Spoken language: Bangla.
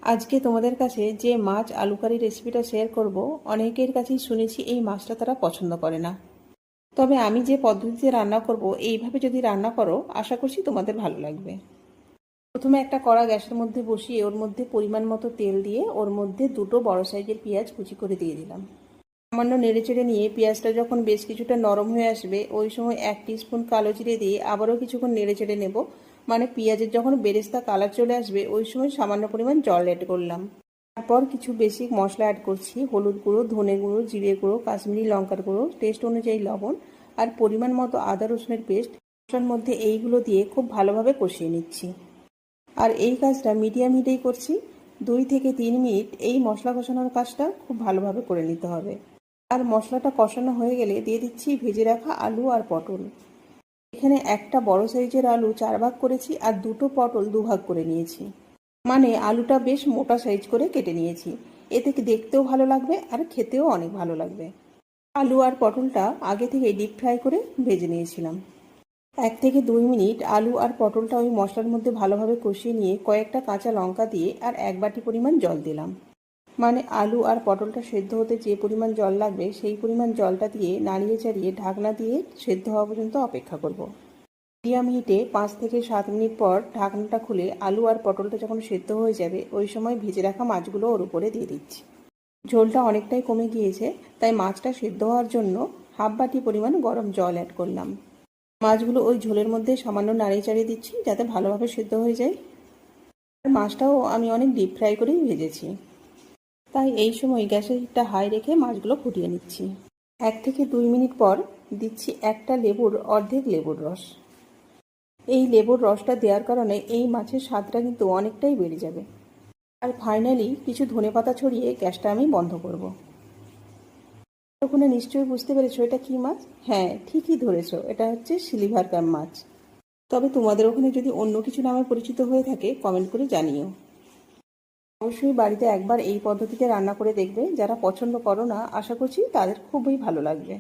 আজকে তোমাদের কাছে যে মাছ আলু কারি রেসিপিটা শেয়ার করব, অনেকের কাছেই শুনেছি এই মাছটা তারা পছন্দ করে না। তবে আমি যে পদ্ধতিতে রান্না করব, এইভাবে যদি রান্না করো আশা করছি তোমাদের ভালো লাগবে। প্রথমে একটা কড়া গ্যাসের মধ্যে বসিয়ে ওর মধ্যে পরিমাণ মতো তেল দিয়ে ওর মধ্যে দুটো বড় সাইজের পেঁয়াজ কুচি করে দিয়ে দিলাম। সামান্য নেড়েচেড়ে নিয়ে পেঁয়াজটা যখন বেশ কিছুটা নরম হয়ে আসবে, ওই সময় 1 টিস্পুন কালো জিরে দিয়ে আবারও কিছুক্ষণ নেড়েচেড়ে নেব। মানে পেঁয়াজের যখন বেরেস্তা কালার চলে আসবে, ওই সময় সামান্য পরিমাণ জল অ্যাড করলাম। তারপর কিছু বেসিক মশলা অ্যাড করছি: হলুদ গুঁড়ো, ধনে গুঁড়ো, জিরে গুঁড়ো, কাশ্মীরি লঙ্কার গুঁড়ো, টেস্ট অনুযায়ী লবণ আর পরিমাণ মতো আদা রসুনের পেস্ট। মশলার মধ্যে এইগুলো দিয়ে খুব ভালোভাবে কষিয়ে নিচ্ছি। আর এই কাজটা মিডিয়াম হিটেই করছি। 2 থেকে 3 মিনিট এই মশলা কষানোর কাজটা খুব ভালোভাবে করে নিতে হবে। আর মশলাটা কষানো হয়ে গেলে দিয়ে দিচ্ছি ভেজে রাখা আলু আর পটল। এখানে একটা বড় সাইজের আলু 4 ভাগ করেছি আর দুটো পটল 2 ভাগ করে নিয়েছি। মানে আলুটা বেশ মোটা সাইজ করে কেটে নিয়েছি। এতে দেখতেও ভালো লাগবে আর খেতেও অনেক ভালো লাগবে। আলু আর পটলটা আগে থেকে ডিপ ফ্রাই করে ভেজে নিয়েছিলাম। 1 থেকে 2 মিনিট আলু আর পটলটা ওই মশলার মধ্যে ভালোভাবে কষিয়ে নিয়ে কয়েকটা কাঁচা লঙ্কা দিয়ে আর 1 বাটি পরিমাণ জল দিলাম। মানে আলু আর পটলটা সেদ্ধ হতে যে পরিমাণ জল লাগবে সেই পরিমাণ জলটা দিয়ে নাড়িয়ে চাড়িয়ে ঢাকনা দিয়ে সেদ্ধ হওয়া পর্যন্ত অপেক্ষা করব। মিডিয়াম হিটে 5 থেকে 7 মিনিট পর ঢাকনাটা খুলে আলু আর পটলটা যখন সেদ্ধ হয়ে যাবে, ওই সময় ভেজে রাখা মাছগুলো ওর উপরে দিয়ে দিচ্ছি। ঝোলটা অনেকটাই কমে গিয়েছে, তাই মাছটা সেদ্ধ হওয়ার জন্য হাফ বাটি পরিমাণ গরম জল অ্যাড করলাম। মাছগুলো ওই ঝোলের মধ্যে সামান্য নাড়িয়ে চাড়িয়ে দিচ্ছি যাতে ভালোভাবে সেদ্ধ হয়ে যায়। আর মাছটাও আমি অনেক ডিপ ফ্রাই করেই ভেজেছি, তাই এই সময় গ্যাসের হিটটা হাই রেখে মাছগুলো ফুটিয়ে নিচ্ছি। 1 থেকে 2 মিনিট পর দিচ্ছি একটা লেবুর অর্ধেক লেবুর রস। এই লেবুর রসটা দেওয়ার কারণে এই মাছের স্বাদটা কিন্তু অনেকটাই বেড়ে যাবে। আর ফাইনালি কিছু ধনেপাতা ছড়িয়ে গ্যাসটা আমি বন্ধ করব। ওখানে নিশ্চয়ই বুঝতে পেরেছো এটা কী মাছ? হ্যাঁ, ঠিকই ধরেছো, এটা হচ্ছে সিলভার কাপ মাছ। তবে তোমাদের ওখানে যদি অন্য কিছু নামে পরিচিত হয়ে থাকে কমেন্ট করে জানিও। অবশ্যই বাড়িতে একবার এই পদ্ধতিতে রান্না করে দেখবে। যারা পছন্দ করো না, আশা করছি তাদের খুবই ভালো লাগবে।